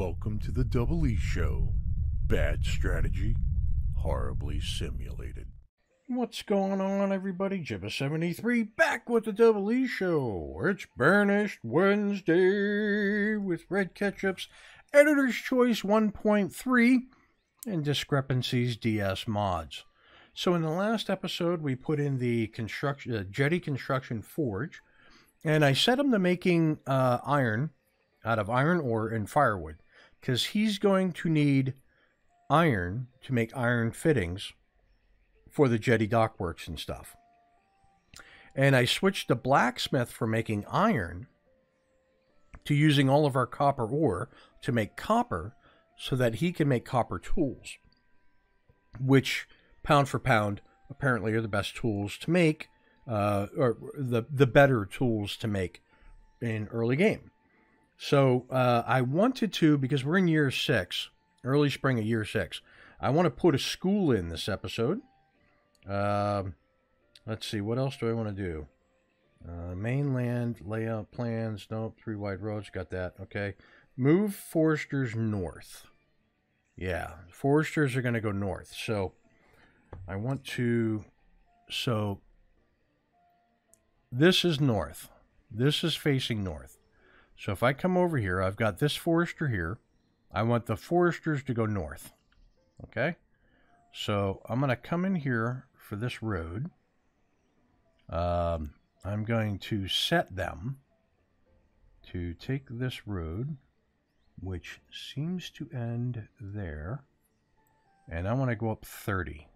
Welcome to the DoubleEShow. Bad strategy, horribly simulated. What's going on, everybody? Jibba73 back with the DoubleEShow. It's Banished Wednesday with Red Ketchup's Editor's Choice 1.3 and Discrepency's DS mods. So in the last episode, we put in the jetty construction forge, and I set him to making iron out of iron ore and firewood, because he's going to need iron to make iron fittings for the jetty dockworks and stuff. And I switched the blacksmith from making iron to using all of our copper ore to make copper so that he can make copper tools, which pound for pound apparently are the best tools to make, or the better tools to make in early game. So I wanted to, because we're in year 6, early spring of year 6, I want to put a school in this episode. Let's see, what else do I want to do? Mainland, layout plans, nope, 3 wide roads, got that, okay. Move foresters north. Yeah, foresters are going to go north, so I want to, so this is north. This is facing north. So if I come over here, I've got this forester here. I want the foresters to go north. Okay? So I'm going to come in here for this road. I'm going to set them to take this road, which seems to end there. And I want to go up 30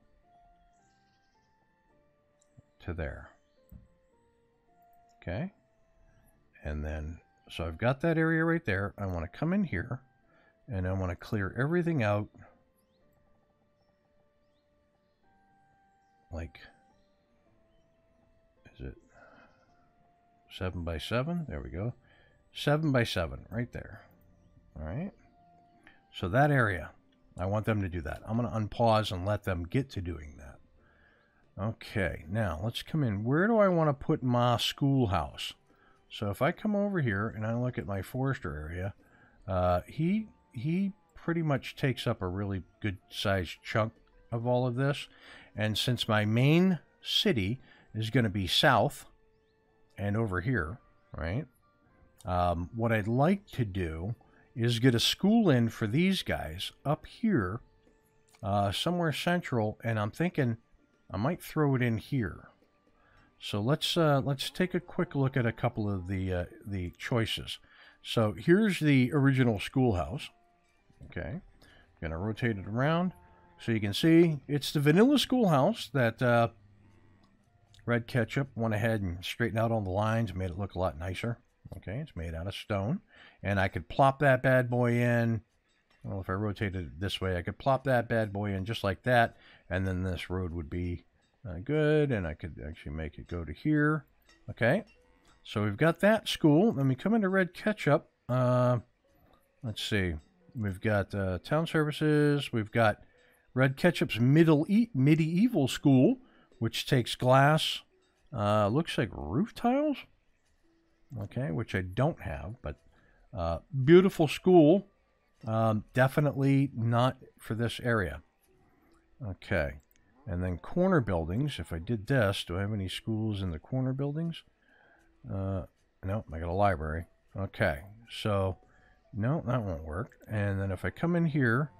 to there. Okay? And then, so I've got that area right there. I want to come in here, and I want to clear everything out. Like, is it 7 by 7? There we go. 7 by 7 right there. All right. So that area, I want them to do that. I'm going to unpause and let them get to doing that. Okay. Now let's come in. Where do I want to put my schoolhouse? So if I come over here and I look at my forester area, he pretty much takes up a really good sized chunk of all of this. And since my main city is going to be south and over here, right? What I'd like to do is get a school in for these guys up here, somewhere central, and I'm thinking I might throw it in here. So let's take a quick look at a couple of the choices. So here's the original schoolhouse. Okay, I'm gonna rotate it around so you can see it's the vanilla schoolhouse that Red Ketchup went ahead and straightened out all the lines, made it look a lot nicer. Okay, it's made out of stone, and I could plop that bad boy in. Well, if I rotated it this way, I could plop that bad boy in just like that, and then this road would be good, and I could actually make it go to here. Okay, so we've got that school. Then we come into Red Ketchup. Let's see. We've got town services. We've got Red Ketchup's medieval school, which takes glass. Looks like roof tiles. Okay, which I don't have, but beautiful school. Definitely not for this area. Okay. And then corner buildings. If I did this, do I have any schools in the corner buildings? No, I got a library. Okay, so no, that won't work. And then if I come in here,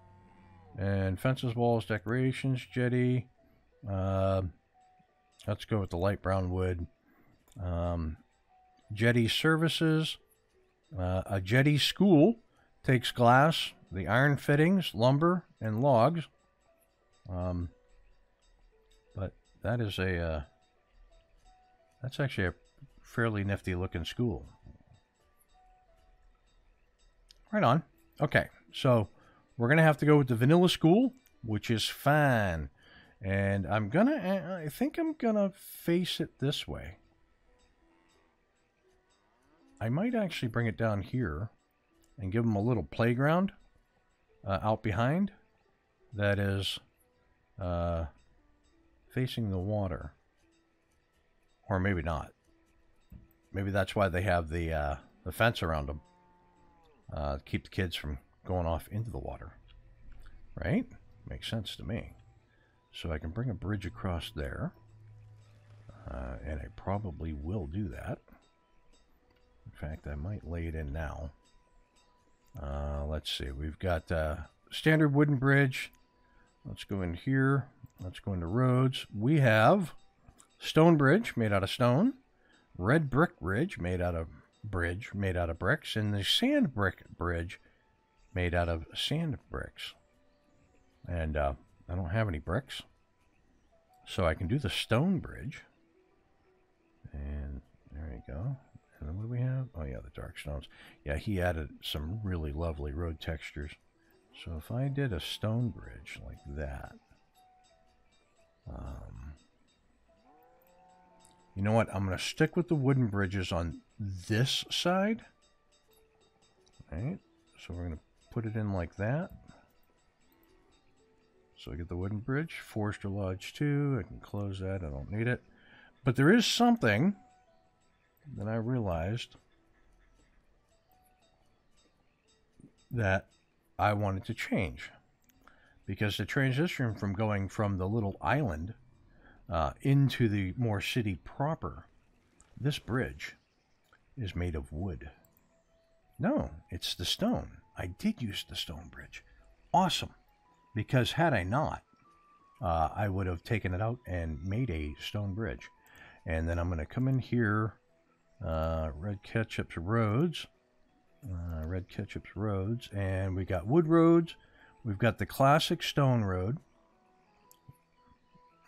and fences, walls, decorations, jetty. Let's go with the light brown wood. Jetty services. A jetty school takes glass, the iron fittings, lumber, and logs. But that is that's actually a fairly nifty looking school. Right on. Okay, so we're going to have to go with the vanilla school, which is fine. And I think I'm going to face it this way. I might actually bring it down here and give them a little playground out behind that is facing the water. Or maybe not. Maybe that's why they have the fence around them. Keep the kids from going off into the water. Right? Makes sense to me. So I can bring a bridge across there. And I probably will do that. In fact, I might lay it in now. Let's see. We've got standard wooden bridge. Let's go in here. Let's go into roads. We have stone bridge made out of stone. Red brick bridge made out of bricks. And the sand brick bridge made out of sand bricks. And I don't have any bricks. So I can do the stone bridge. And there you go. And then what do we have? Oh, yeah, the dark stones. Yeah, he added some really lovely road textures. So if I did a stone bridge like that. You know what? I'm going to stick with the wooden bridges on this side. All right. So we're going to put it in like that. So I get the wooden bridge. Forester Lodge 2. I can close that. I don't need it. But there is something that I realized that I wanted to change. Because the transition from going from the little island into the more city proper, this bridge is made of wood. No, it's the stone. I did use the stone bridge. Awesome. Because had I not, I would have taken it out and made a stone bridge. And then I'm going to come in here, Red Ketchup's Roads, and we got wood roads. We've got the classic stone road.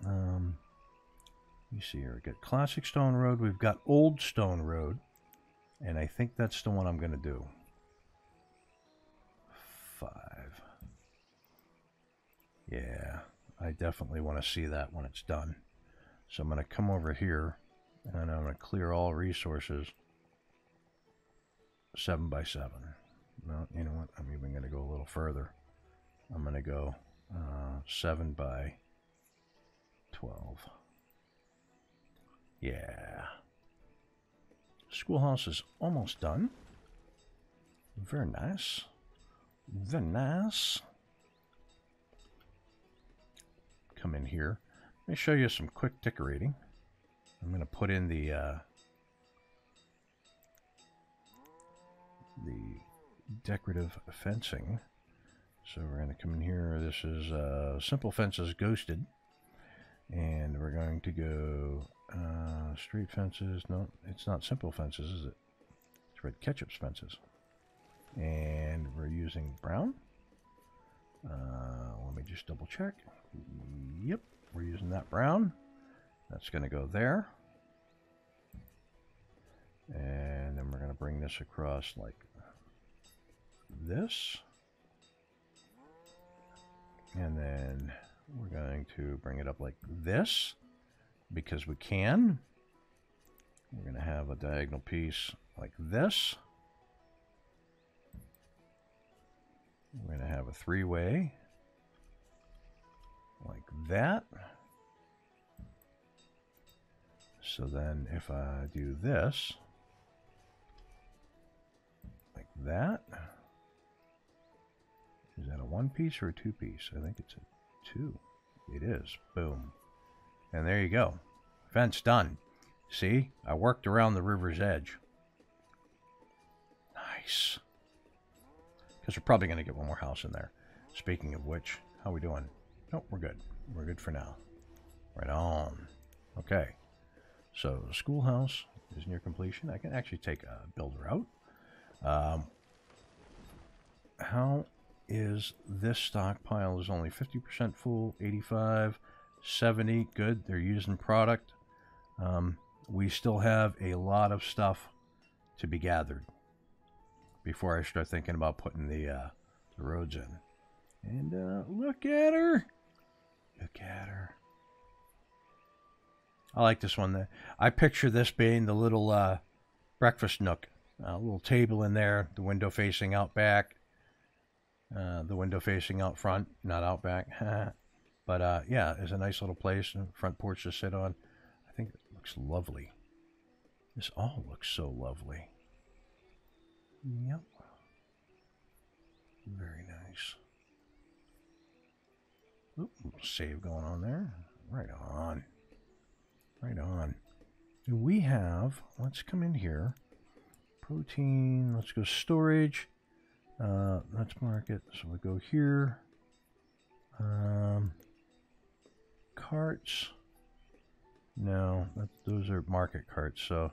Let me see here. We got classic stone road. We've got old stone road, and I think that's the one I'm going to do. 5. Yeah, I definitely want to see that when it's done. So I'm going to come over here, and I'm going to clear all resources 7 by 7. No, you know what? I'm even going to go a little further. I'm going to go 7 by 12. Yeah. Schoolhouse is almost done. Very nice. Very nice. Come in here. Let me show you some quick decorating. I'm going to put in the decorative fencing. So we're going to come in here. This is Simple Fences Ghosted. And we're going to go straight fences. No, it's not Simple Fences, is it? It's Red Ketchup's fences. And we're using brown. Let me just double check. Yep, we're using that brown. That's going to go there. And then we're going to bring this across like this. And then we're going to bring it up like this because we can. We're going to have a diagonal piece like this. We're going to have a 3-way like that. So then if I do this like that, is that a 1-piece or a 2-piece? I think it's a 2. It is. Boom. And there you go. Fence done. See? I worked around the river's edge. Nice. Because we're probably going to get one more house in there. Speaking of which, how are we doing? Nope, we're good. We're good for now. Right on. Okay. So the schoolhouse is near completion. I can actually take a builder out. How is this stockpile? Is only 50% full, 85, 70. Good. They're using product. We still have a lot of stuff to be gathered before I start thinking about putting the roads in. And look at her. Look at her. I like this one. I picture this being the little breakfast nook. A little table in there, the window facing out back, the window facing out front, not out back. But yeah, it's a nice little place, and front porch to sit on. I think it looks lovely. This all looks so lovely. Yep. Very Nice. Oop, save going on there. Right on. Right on. Do we have, let's come in here. Protein, let's go storage. Let's mark it. So we go here. Carts. No, those are market carts. So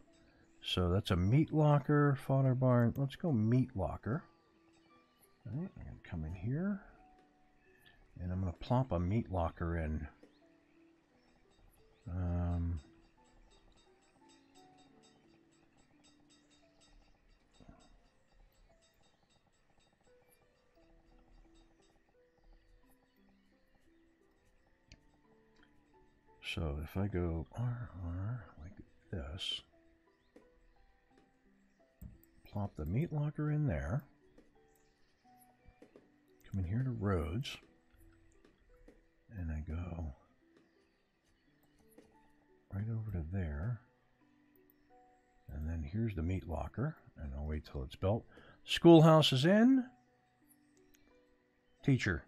that's a meat locker, fodder barn. Let's go meat locker. All right, I'm going to come in here. And I'm going to plop a meat locker in. So if I go RR like this, plop the meat locker in there, come in here to roads, and I go right over to there, and then here's the meat locker, and I'll wait till it's built. Schoolhouse is in. Teacher.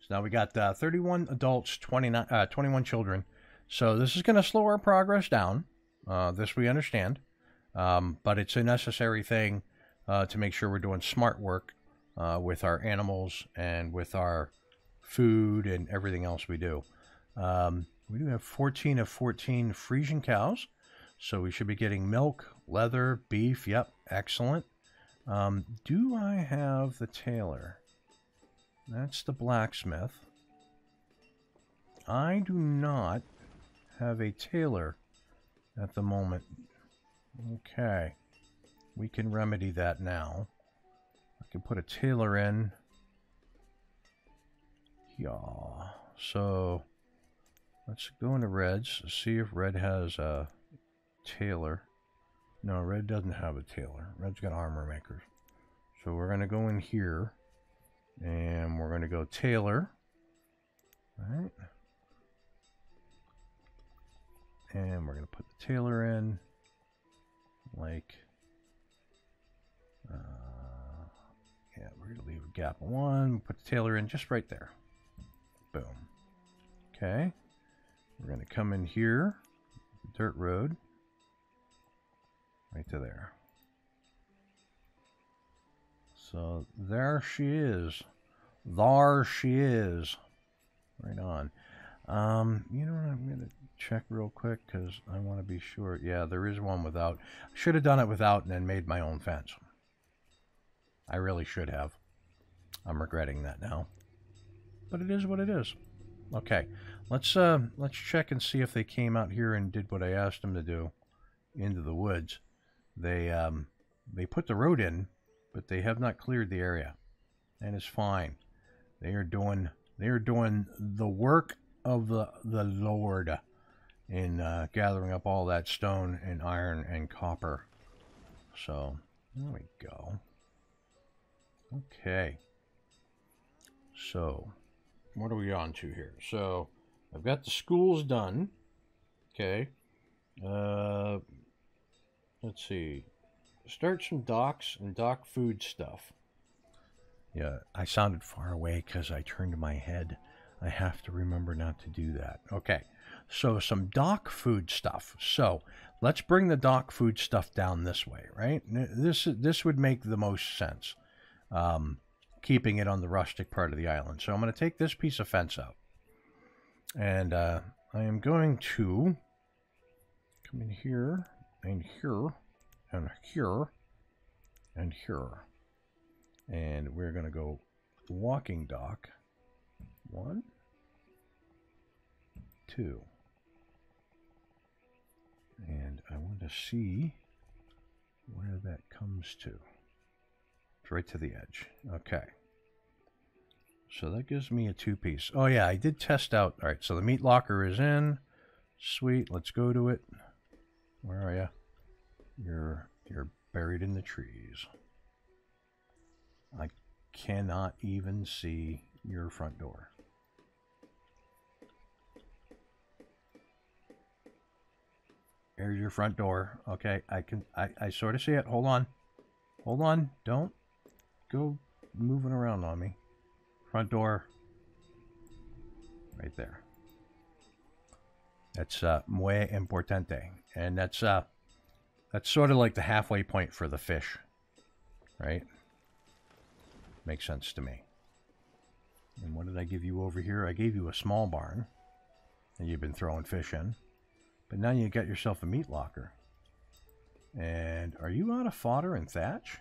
So now we got 31 adults, 21 children. So this is going to slow our progress down. This we understand. But it's a necessary thing to make sure we're doing smart work with our animals and with our food and everything else we do. We do have 14 of 14 Frisian cows. So we should be getting milk, leather, beef. Yep, excellent. Do I have the tailor? That's the blacksmith. I do not have a tailor at the moment. Okay. We can remedy that now. I can put a tailor in. Yeah. So let's go into reds. See if red has a tailor. No, red doesn't have a tailor. Red's got armor makers. So we're going to go in here. And we're going to go tailor. All right. And we're going to put the tailor in. Like, yeah, we're going to leave a gap of 1. Put the tailor in just right there. Boom. Okay. We're going to come in here. Dirt road. Right to there. So there she is. There she is. Right on. You know what? I'm going to check real quick because I want to be sure. Yeah, there is one without. I should have done it without and then made my own fence. I really should have. I'm regretting that now. But it is what it is. Okay. Let's check and see if they came out here and did what I asked them to do into the woods. They put the road in, but they have not cleared the area, and it's fine. They are doing the work of the Lord in gathering up all that stone and iron and copper. So there we go. Okay. So what are we on to here? So I've got the schools done. Okay. Let's see. Start some docks and dock food stuff. Yeah, I sounded far away because I turned my head. I have to remember not to do that. Okay, so some dock food stuff. So let's bring the dock food stuff down this way, right? This would make the most sense, keeping it on the rustic part of the island. So I'm going to take this piece of fence out, and I am going to come in here and here. And here, and here. And we're going to go walking dock. 1, 2. And I want to see where that comes to. It's right to the edge. Okay. So that gives me a 2-piece. Oh yeah, I did test out. All right, so the meat locker is in. Sweet, let's go to it. Where are you? You're buried in the trees. I cannot even see your front door. There's your front door. Okay, I sort of see it. Hold on. Hold on. Don't go moving around on me. Front door. Right there. That's muy importante. And that's sort of like the halfway point for the fish. Right? Makes sense to me. And what did I give you over here? I gave you a small barn that you've been throwing fish in. But now you got yourself a meat locker. And are you out of fodder and thatch?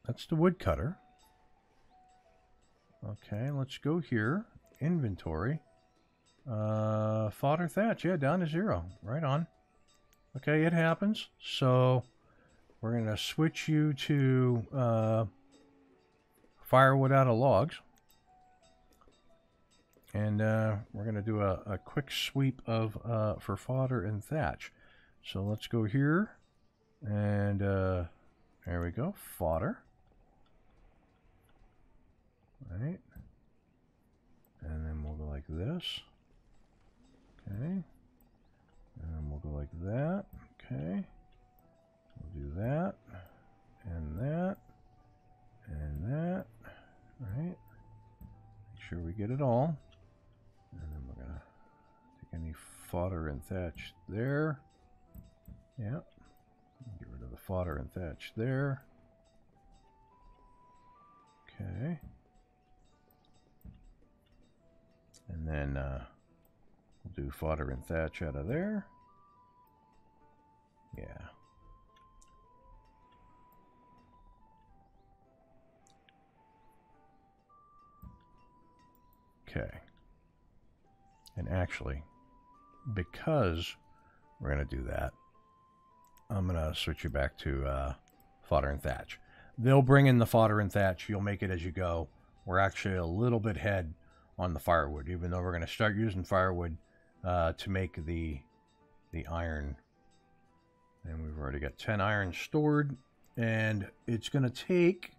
That's the woodcutter. Okay, let's go here. Inventory. Fodder thatch. Yeah, down to 0. Right on. Okay, it happens. So we're going to switch you to firewood out of logs. And we're going to do a quick sweep of for fodder and thatch. So let's go here. And there we go. Fodder. Right. And then we'll go like this. Okay. And then we'll go like that. Okay. We'll do that. And that. And that. Right. Make sure we get it all. And then we're going to take any fodder and thatch there. Yep. Get rid of the fodder and thatch there. Okay. And then we'll do fodder and thatch out of there. Yeah. Okay. And actually, because we're going to do that, I'm going to switch you back to fodder and thatch. They'll bring in the fodder and thatch. You'll make it as you go. We're actually a little bit ahead on the firewood, even though we're going to start using firewood to make the iron. And we've already got 10 iron stored. And it's going to take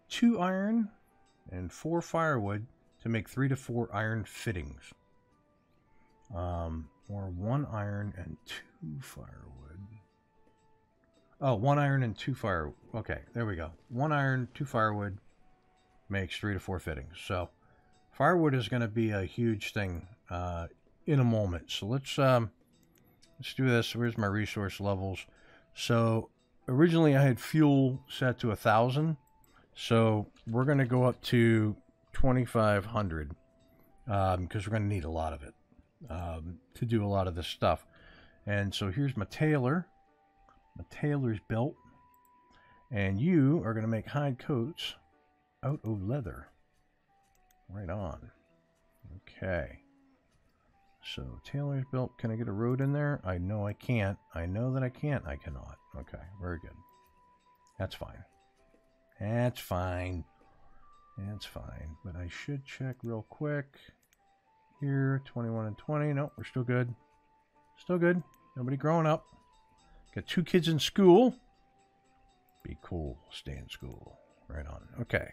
2 iron and 4 firewood to make 3 to 4 iron fittings. Or 1 iron and 2 firewood. Oh, 1 iron and 2 fire. Okay, there we go. 1 iron, 2 firewood makes 3 to 4 fittings. So firewood is going to be a huge thing in a moment. So let's do this. Where's my resource levels? So originally I had fuel set to 1,000. So we're going to go up to 2,500 because we're going to need a lot of it to do a lot of this stuff. And so here's my tailor. My tailor's belt. And you are going to make hide coats out of leather. Right on. Okay. So tailor's belt. Can I get a road in there? I know I can't. I know that I can't. I cannot. Okay. Very good. That's fine. That's fine. That's fine. But I should check real quick. Here, 21 and 20. Nope, we're still good. Still good. Nobody growing up. Got 2 kids in school. Be cool. Stay in school. Right on. Okay.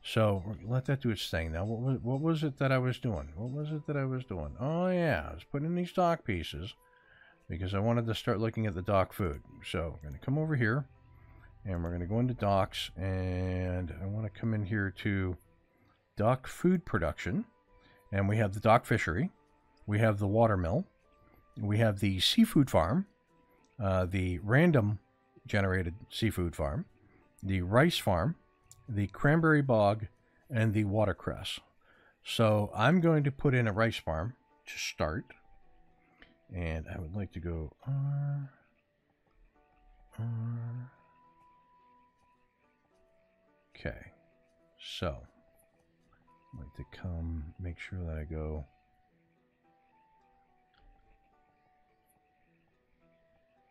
So let that do its thing. Now, what was it that I was doing? What was it that I was doing? Oh, yeah. I was putting in these dock pieces because I wanted to start looking at the dock food. So I'm going to come over here and we're going to go into docks, and I want to come in here to dock food production. And we have the dock fishery. We have the watermill. We have the seafood farm. The random generated seafood farm, the rice farm, the cranberry bog, and the watercress. So I'm going to put in a rice farm to start. And I would like to go Okay. So I'd like to come make sure that I go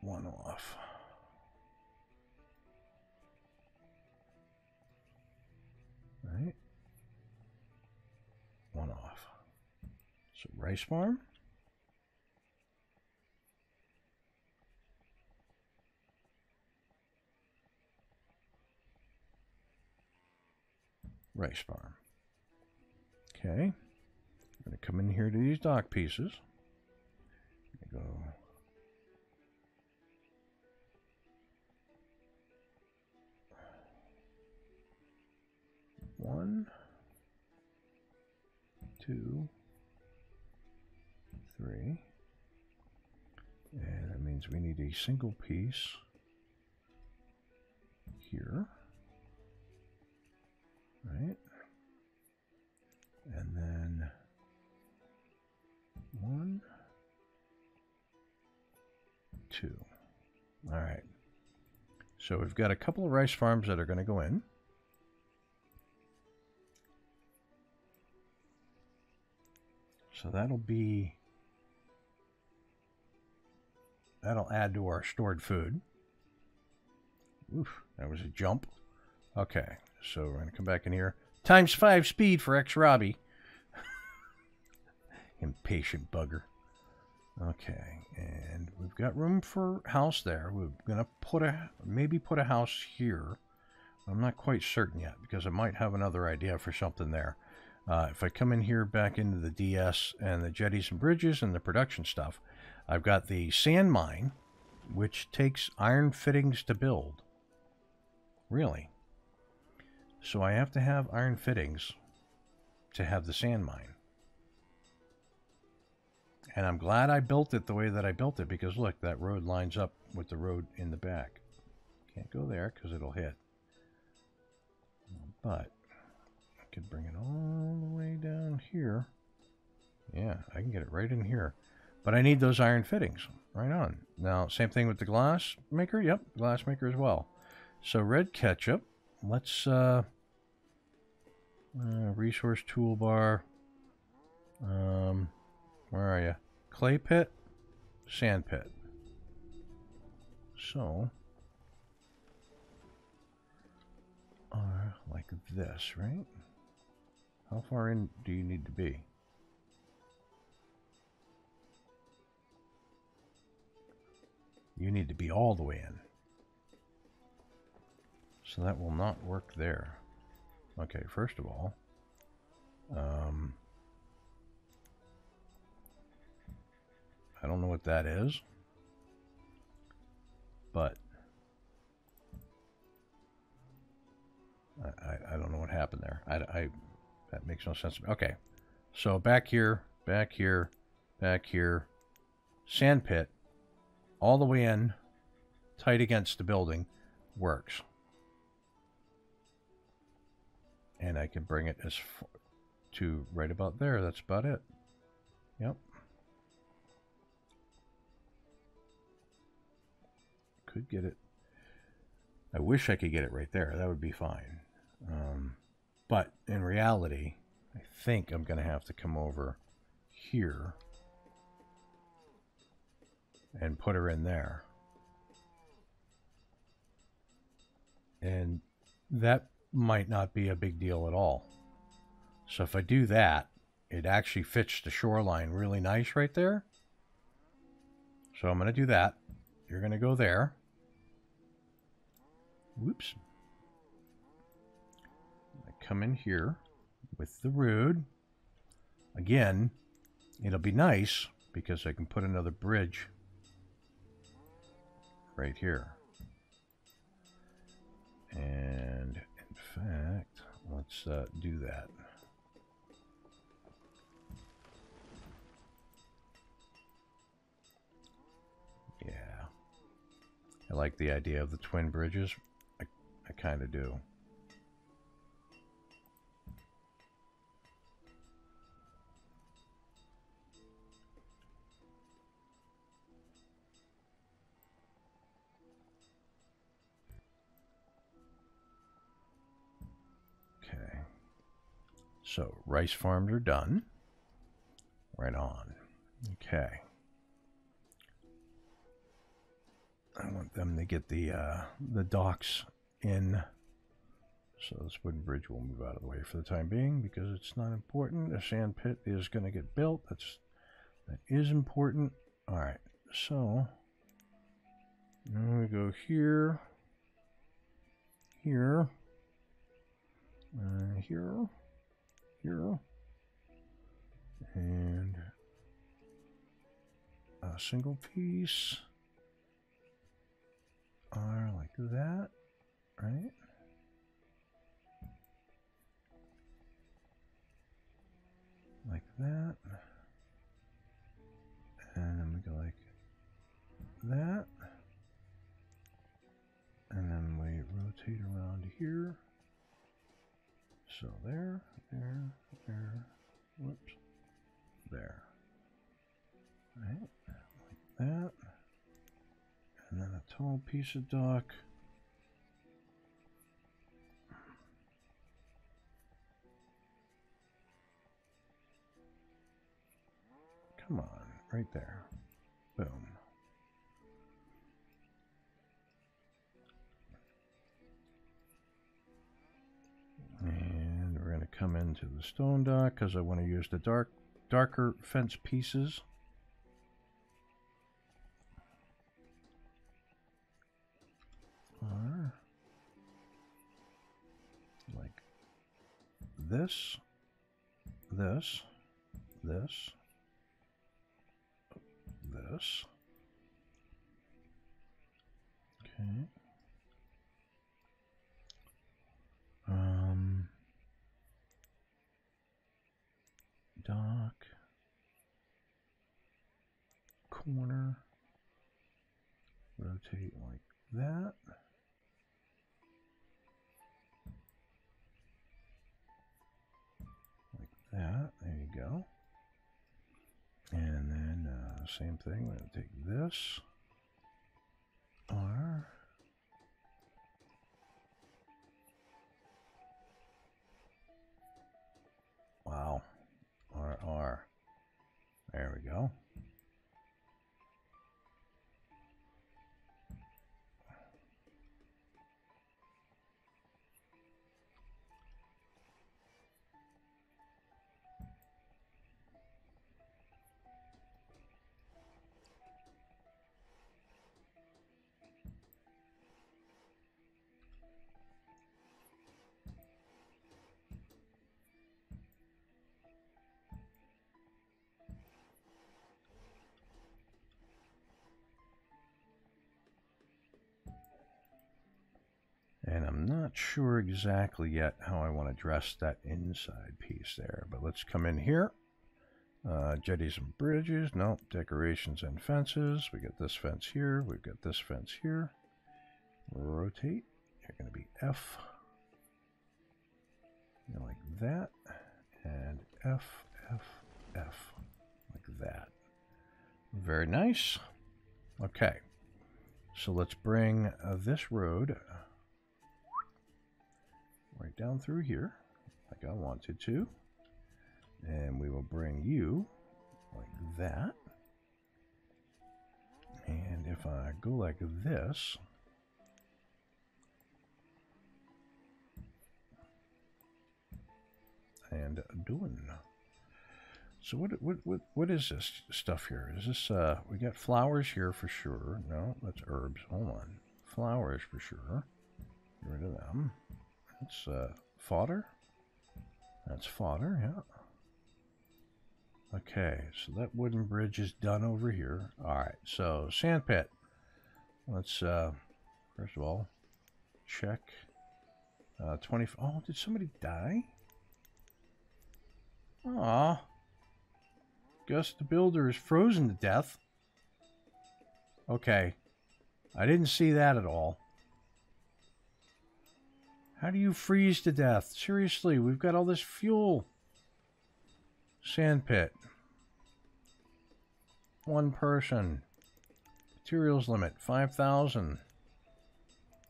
one off. Right? One off. So rice farm. Rice farm. Okay. I'm going to come in here to these dock pieces. Go. 1, 2, 3. And that means we need a single piece here. Right? And then 1, 2. All right. So we've got a couple of rice farms that are going to go in. So that'll add to our stored food. Oof, that was a jump. Okay, so we're going to come back in here. ×5 speed for ex-Robbie. Impatient bugger. Okay, and we've got room for house there. We're going to maybe put a house here. I'm not quite certain yet because I might have another idea for something there. If I come in here back into the DS and the jetties and bridges and the production stuff, I've got the sand mine, which takes iron fittings to build. Really? So I have to have iron fittings to have the sand mine. And I'm glad I built it the way that I built it because look, that road lines up with the road in the back. Can't go there because it'll hit. But I could bring it all the way down here. Yeah, I can get it right in here. But I need those iron fittings. Right on. Now, same thing with the glass maker. Yep, glass maker as well. So red ketchup. Let's resource toolbar. Where are you? Clay pit, sand pit. So, like this, right? How far in do you need to be? You need to be all the way in. So that will not work there. Okay, first of all, I don't know what that is, but I don't know what happened there. That makes no sense. Okay, so back here, back here, back here, sand pit, all the way in, tight against the building, works. And I can bring it as far to right about there. That's about it. Yep. Could get it. I wish I could get it right there. That would be fine. But in reality, I think I'm going to have to come over here and put her in there. And that might not be a big deal at all. So if I do that, it actually fits the shoreline really nice right there. So I'm going to do that. You're going to go there. Whoops. I come in here with the road. Again, it'll be nice because I can put another bridge right here. And in fact, let's do that. Yeah. I like the idea of the twin bridges. I kind of do. Okay. So, rice farms are done. Right on. Okay. I want them to get the docks in. So this wooden bridge will move out of the way for the time being because it's not important. A sand pit is going to get built. That is important. All right. So now we go here, here, here, here, and a single piece. Like that, right? that. And then we go like that. And then we rotate around here. So there, whoops, there. Right, like that. And then a tall piece of dock. Come on, right there. Boom. And we're going to come into the stone dock because I want to use the darker fence pieces. Like this, this, this, this. Okay. Dock, corner, rotate like that. Like that, there you go. And then same thing, we're going to take this, R, wow, R. There we go. And I'm not sure exactly yet how I want to dress that inside piece there, but let's come in here. Jetties and bridges, nope, decorations and fences. We got this fence here, we've got this fence here. Rotate, you're going to be F. You know, like that, and F, F, F, like that. Very nice. Okay, so let's bring this road right down through here, like I wanted to. And we will bring you like that. And if I go like this, and doing. So what is this stuff here? Is this we got flowers here for sure. No, that's herbs. Hold on. Flowers for sure. Get rid of them. That's fodder. That's fodder, yeah. Okay, so that wooden bridge is done over here. Alright, so sand pit. Let's first of all check 20. Oh, did somebody die? Aw. Gus the Builder is frozen to death. Okay. I didn't see that at all. How do you freeze to death? Seriously, we've got all this fuel. Sand pit. One person. Materials limit, 5,000.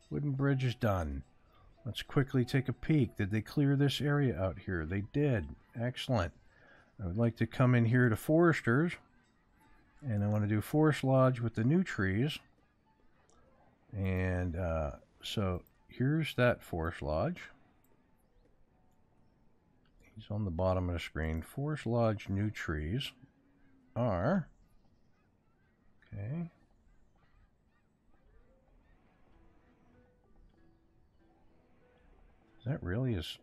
Wooden bridge is done. Let's quickly take a peek. Did they clear this area out here? They did. Excellent. I would like to come in here to foresters. And I want to do forest lodge with the new trees. And so here's that forest lodge. He's on the bottom of the screen. Forest lodge new trees are... Okay. That really is...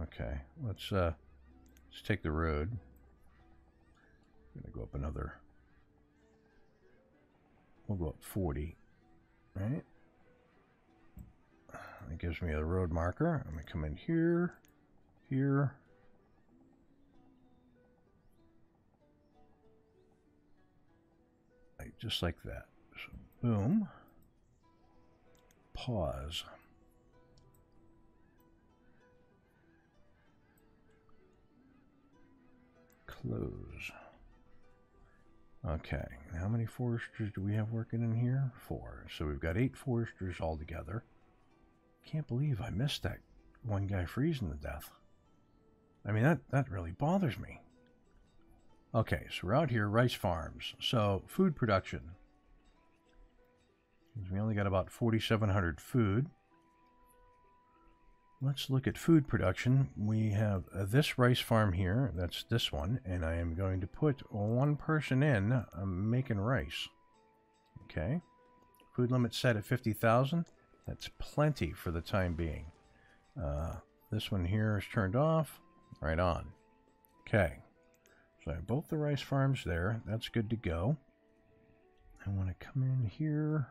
Okay, let's take the road. I'm gonna go up another... We'll go up 40, right? That gives me a road marker. I'm gonna come in here, here. Just like that. So, boom. Pause. Close. Okay, how many foresters do we have working in here? 4. So we've got 8 foresters altogether. Can't believe I missed that one guy freezing to death. I mean, that really bothers me. Okay, so we're out here, rice farms. So, food production. We only got about 4,700 food. Let's look at food production. We have this rice farm here. That's this one. And I am going to put one person in making rice. Okay. Food limit set at 50,000. That's plenty for the time being. This one here is turned off. Right on. Okay. So I have both the rice farms there. That's good to go. I want to come in here.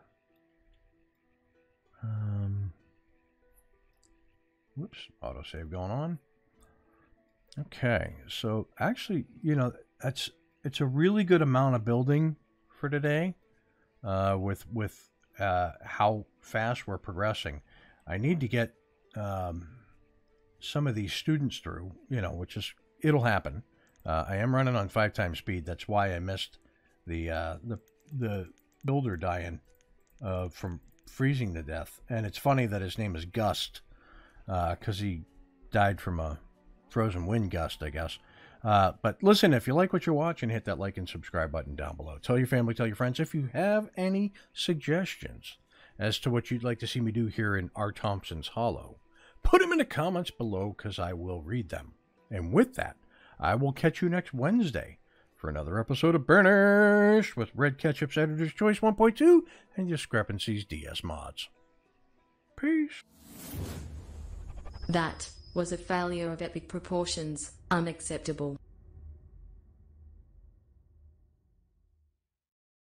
Whoops, autosave going on. Okay, so actually, you know, it's a really good amount of building for today. With how fast we're progressing, I need to get some of these students through. You know, it'll happen. I am running on 5 times speed. That's why I missed the builder dying from freezing to death. And it's funny that his name is Gust, because he died from a frozen wind gust, I guess. But listen, if you like what you're watching, hit that like and subscribe button down below. Tell your family, tell your friends. If you have any suggestions as to what you'd like to see me do here in R. Thompson's Hollow, put them in the comments below, because I will read them. And with that, I will catch you next Wednesday for another episode of Banished with Red Ketchup's Editor's Choice 1.2 and Discrepency's DS Mods. Peace. That was a failure of epic proportions. Unacceptable.